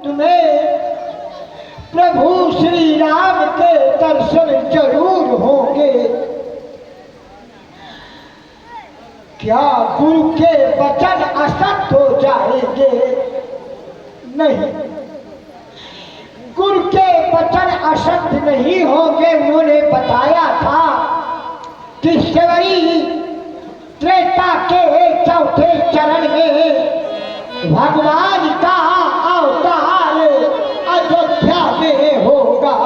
तुम्हें प्रभु श्री राम के दर्शन जरूर होंगे। क्या गुरु के वचन असत्य हो जाएंगे? नहीं, गुरु के वचन असत्य नहीं होंगे। उन्होंने बताया था कि शबरी त्रेता के चौथे चरण में भगवान का अवतार अयोध्या में होगा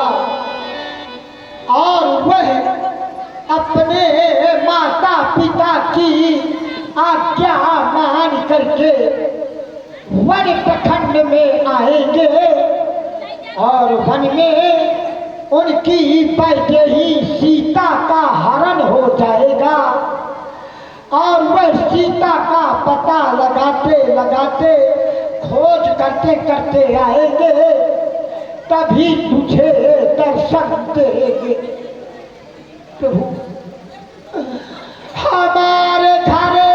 और वह अपने माता पिता की आज्ञा मान करके वन प्रखंड में आएंगे और वन में उनकी वैदेही सीता का हरण हो जाएगा और वह सीता का पता लगाते लगाते खोज करते करते आएंगे, तभी तुझे दर्शन देंगे। प्रभु हमारे घरे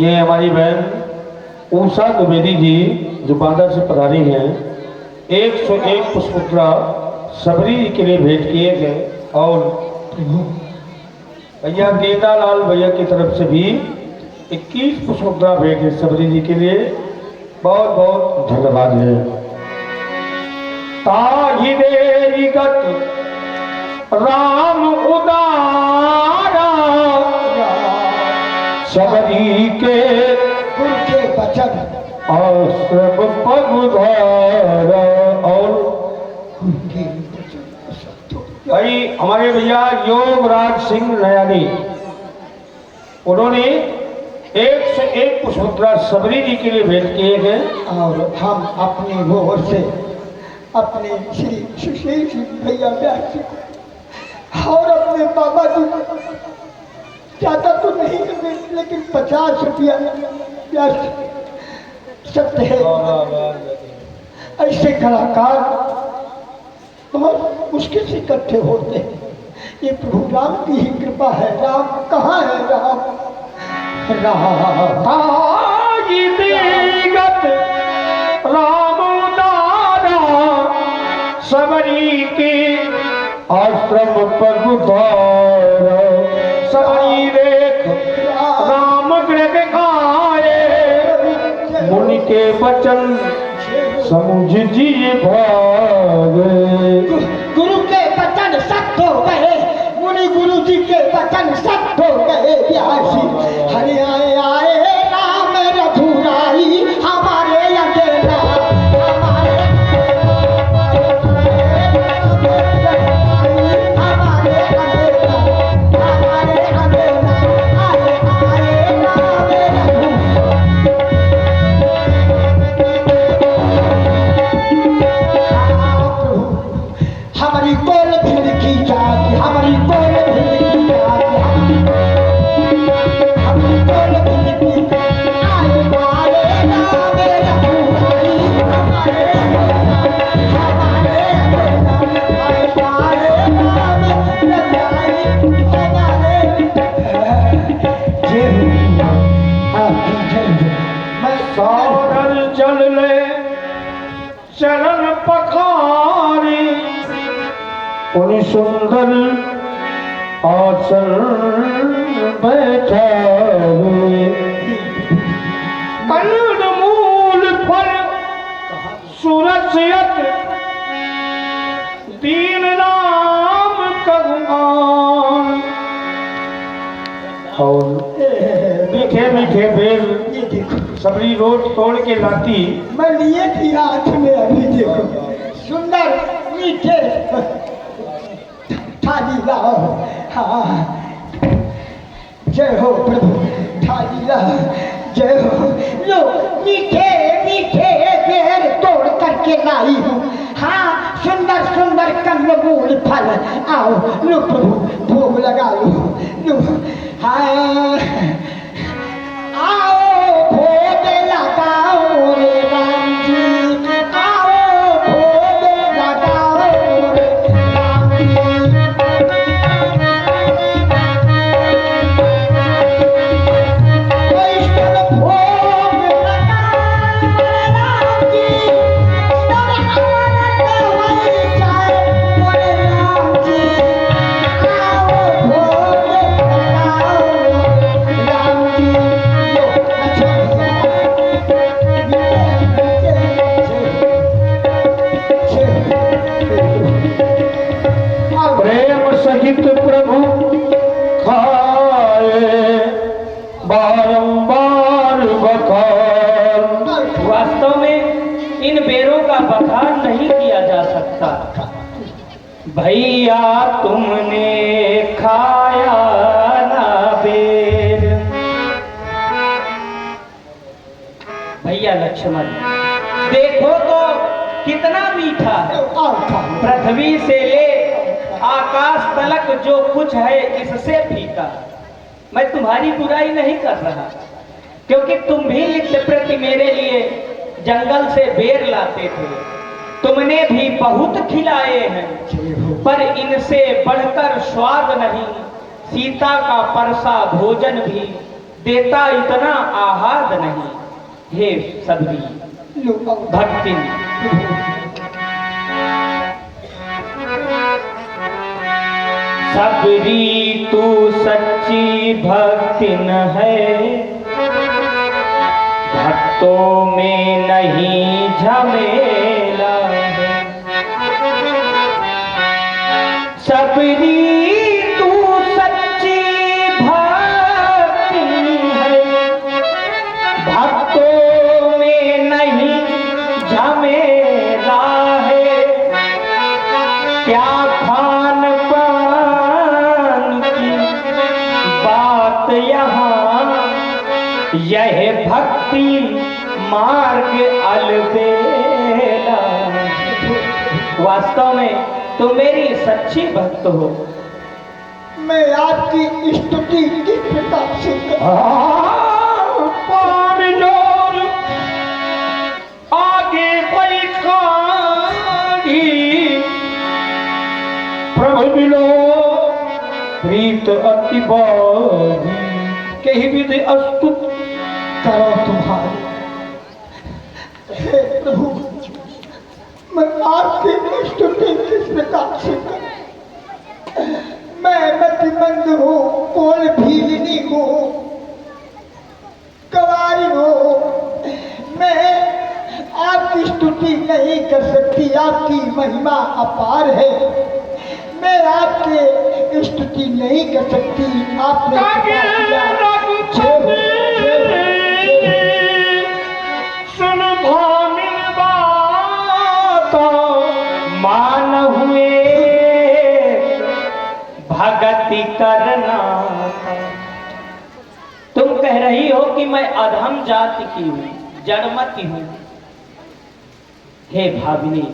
ये हमारी बहन उषा द्विवेदी जी जो बांदा से पधारी हैं, 101 पुष्पमुद्रा सबरी जी के लिए भेंट किए गए। और भैया गेंदालाल भैया की तरफ से भी 21 पुष्पमुद्रा भेंट है सबरी जी के लिए। बहुत बहुत धन्यवाद है। ताहि देरी गत राम उदारा सबरी के गुरु के वचन आश्रम पगुधारा। और गुरु के वचन भाई हमारे भैया योगराज सिंह नयानी, उन्होंने 101 पुष्पमुद्रा सबरी जी के लिए भेंट किए हैं। और हम अपनी ओर से अपने श्री सुशील सिंह भैया व्यास जी को और अपने बाबा जी को ज्यादा तो नहीं लेकिन 50 रुपया व्यास सत्य है। ऐसे कलाकार बहुत मुश्किल से इकट्ठे होते हैं। ये प्रभु राम की ही कृपा है। राम कहाँ है? राम ताहि देरी गत राम उदारा सबरी के आश्रम पगुधारा। सबरी देख राम ग्रह आए, मुनि के वचन समुझ जी भावे। गुरु के वचन सत्य हो गए, मुनि गुरु जी के वचन सत्य हो गए। व्यासी हरि आए आए राम रघुराई हमारे अकेला हमारे हमारी कोल भिड़ की जाती, हमारी कोल भिड़ की जाती, हमारी कोल भिड़ की आए मारे नाम रघुराई हमारे हमारे आए मारे नाम रघुराई हमारे। जय आपकी जय। मैं सारल जल ले चरण पखारी, उन सुंदर आसन बैठावे। कनड मूल फल सुरसियत दीन राम करुणान। और मीठे मीठे बेल ये देखो सबरी रोड तोड़ के लाती। मैं लिए थी हाथ में, अभी देखो सुंदर मीठे थाली लाओ। हाँ जय हो प्रभु, थाली लाओ जय हो। लो मीठे मीठे बेर तोड़ करके लाई हूँ। हाँ सुंदर सुंदर कंदमूल फल आओ लो प्रभु भोग लगा लो। हाँ आओ भोग लगाओ रे राम जी, आओ भोग लगाओ रे राम जी। वैष्णव भोग लगाओ रे राम जी, और अमृत वही जाए रे राम जी। आओ भोग लगाओ राम जी। प्रेम सहित प्रभु खाए बारंबार बखान। वास्तव में इन बेरों का बखान नहीं किया जा सकता। भैया तुमने खाया ना बेर। भैया लक्ष्मण देखो तो कितना मीठा है। पृथ्वी से ले आकाश तलक जो कुछ है इससे फीका। मैं तुम्हारी बुराई नहीं कर रहा, क्योंकि तुम भी नित्य प्रति मेरे लिए जंगल से बेर लाते थे। तुमने भी बहुत खिलाए हैं, पर इनसे बढ़कर स्वाद नहीं। सीता का परसा भोजन भी देता इतना आहाद नहीं। हे सबरी लो भक्ति सबरी तू सच्ची भक्ति न है, भक्तों में नहीं झमेला है। सबरी तू सच्ची भक्ति है, भक्तों में नहीं झमेला है। क्या खान पान की बात यहाँ, यह भक्ति मार्ग अलबेला। वास्तव में तुम मेरी सच्ची भक्त हो। मैं आपकी स्तुति किस प्रकार से आगे बैठाई प्रभु मिलो प्रीत अति बाही, कही विधि अस्तुत करो तुम्हारी। हे प्रभु, मैं आपकी स्तुति किस प्रकार से करूं? मैं मतिमंद हूँ, कोल भीलनी हूँ, कवारी हूँ। मैं आपकी स्तुति नहीं कर सकती, आपकी महिमा अपार है। मैं आपके स्तुति नहीं कर सकती। आपने सुन भामिन बात मान हुए भगति करना। तुम कह रही हो कि मैं अधम जाति की हूँ, जड़मती हूँ। हे भाविनी,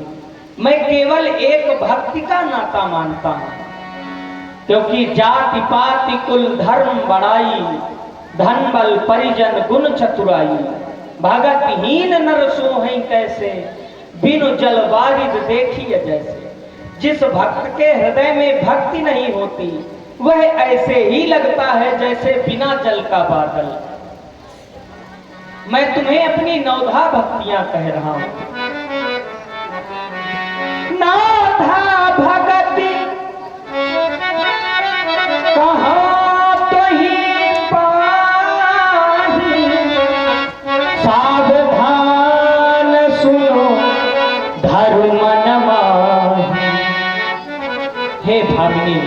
मैं केवल एक भक्ति का नाता मानता हूँ, क्योंकि जाति पाति कुल धर्म बड़ाई, धन बल परिजन गुण चतुराई। भगतहीन नर सोहै कैसे, बिनु जल वारिद देखिए जैसे। जिस भक्त के हृदय में भक्ति नहीं होती, वह ऐसे ही लगता है जैसे बिना जल का बादल। मैं तुम्हें अपनी नौधा भक्तियां कह रहा हूं। नाथा भगति कहाँ तो ही पाही, सावधान सुनो धर्म न माही। हे भामिनी,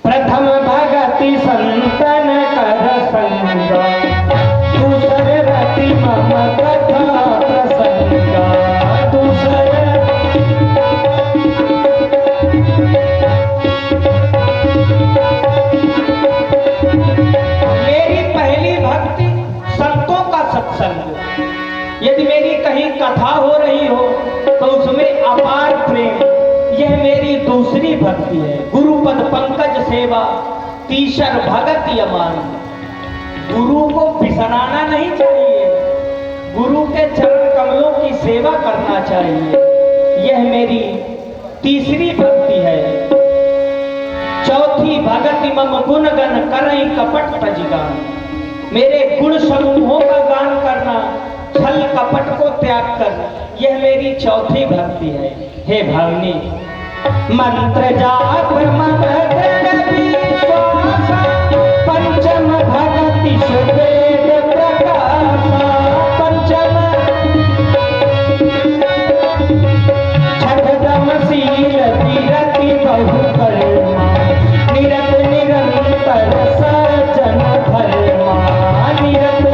प्रथम भगति संतन कर संगा, दूसरे रति मम कथा प्रसंगा। दूसरे मेरी पहली भक्ति संतों का सत्संग। यदि मेरी कहीं कथा हो रही हो तो उसमें अपार प्रेम, यह मेरी दूसरी भक्ति है। गुरुपद पंकज सेवा तीसर भगत यमान। गुरु को बिसराना नहीं चाहिए, गुरु के चरण कमलों की सेवा करना चाहिए। यह मेरी तीसरी भक्ति है। चौथी भगति मम गुण गण करई कपट तजगान। मेरे गुण समूहों का गान करना, छल कपट को त्याग कर, यह मेरी चौथी भक्ति है। हे भावनी, मंत्र जाप मंत्र विश्वास, पंचम भगति सुवेद प्रकाशा। पंचम छठम शील विरति बहु कर्मा, निरत निरंतर सज्जन धर्मा। निरत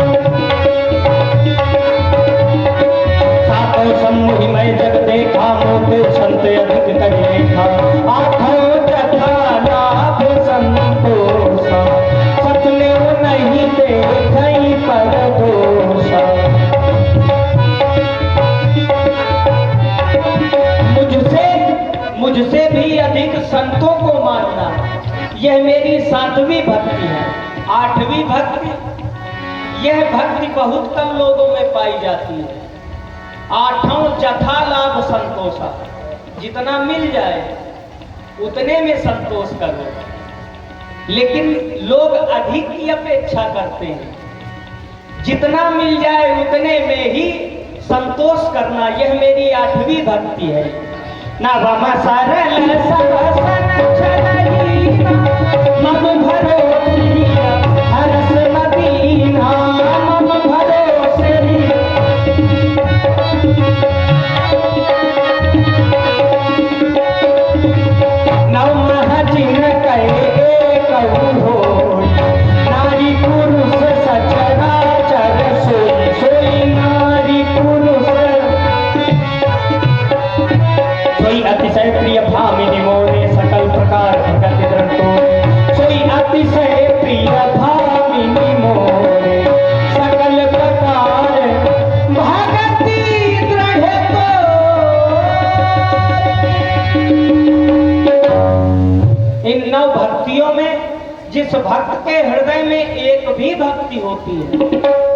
सातों सम्मुहि मैं जग देखा, मोटे संत अधिक कहि देखा। आठों तथा लाभ संतोषा, सतने नहीं देखई पर दोषा। मुझसे भी अधिक संतों को मानना, यह मेरी सातवीं भक्ति है। आठवीं भक्ति, यह भक्ति बहुत कम लोगों में पाई जाती है। आठों जथा लाभ संतोषा, जितना मिल जाए उतने में संतोष करो। लेकिन लोग अधिक की अपेक्षा करते हैं। जितना मिल जाए उतने में ही संतोष करना, यह मेरी 8वीं भक्ति है। नवम सरल सबसन छलहीना, मम भरोसे हरस मदीना, मम भरोसे। नवमः जिन कहे कहूँ हो, नारी पुरुष सचराचर सोई सोई, नारी पुरुष सोई अतिशय प्रिय भामिनी मोरे, सकल प्रकार भगति ग्रंथो। सोई अतिशय प्रिय भामिनी मोरे, सकल प्रकार भगति ग्रंथो। इन 9 भक्तियों में जिस भक्त के हृदय में एक भी भक्ति होती है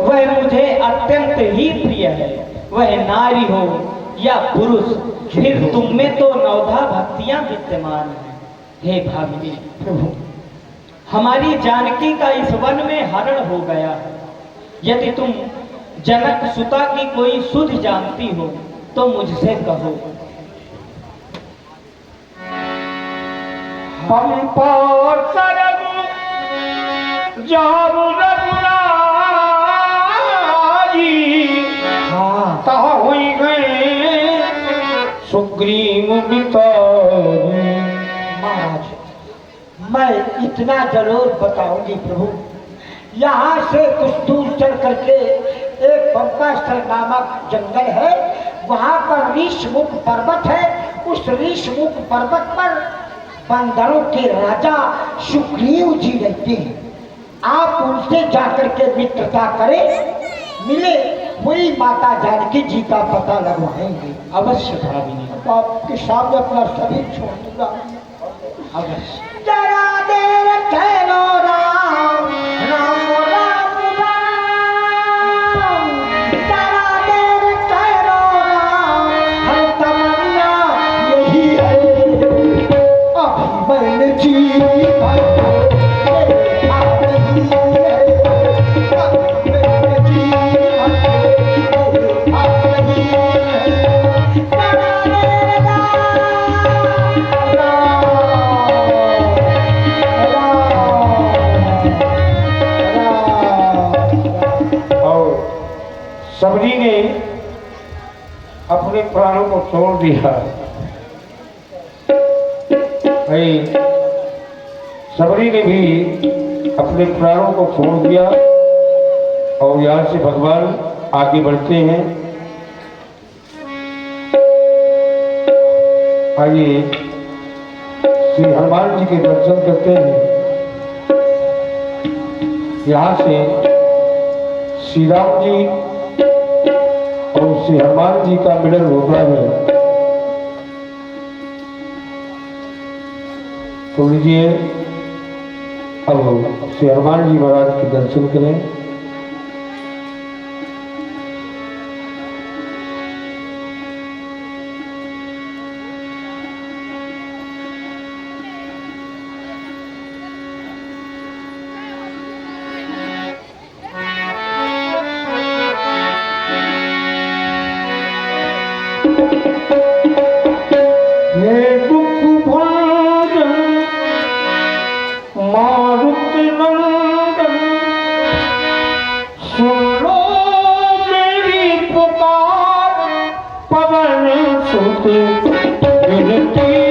वह मुझे अत्यंत ही प्रिय है, वह नारी हो या पुरुष। फिर तुम में तो 9 भक्तियां विद्यमान हैं। हे भामिनी, प्रभु हमारी जानकी का इस वन में हरण हो गया है। यदि तुम जनक सुता की कोई सुध जानती हो तो मुझसे कहो। पंपा सरग जाऊ रघुराई, हाँ ता होई गए सुग्रीव बितारी। महाराज, मैं इतना जरूर बताऊंगी प्रभु। यहाँ से कुछ दूर चल करके एक पंपा स्थल नामक जंगल है, वहाँ पर ऋषमुख पर्वत है। उस ऋषमुख पर्वत पर बंदरों के राजा सुग्रीव जी रहते हैं। आप उनसे जाकर के मित्रता करें, मिले हुई माता जानकी जी का पता लगवाएंगे। अवश्य भामिनी, आपके सामने अपना शरीर छोड़ दूंगा। अवश्य। जरा देर ठहरो राम, राम राम राम, जरा देर ठहरो राम, हर तमन्ना यही है। अब मैंने जी भर मेरे हाथ ही है, अब मैंने जी भर मेरे हाथ ही है। जरा देर और सबरी ने अपने प्राणों को छोड़ दिया। भाई सबरी ने भी अपने प्राणों को छोड़ दिया और यहाँ से भगवान आगे बढ़ते हैं। आइए श्री हनुमान जी के दर्शन करते हैं। यहाँ से श्री राम जी और श्री हनुमान जी का मिलन होता है। तो लीजिए अब श्री हनुमान जी महाराज के दर्शन करें। पवन सुत विनती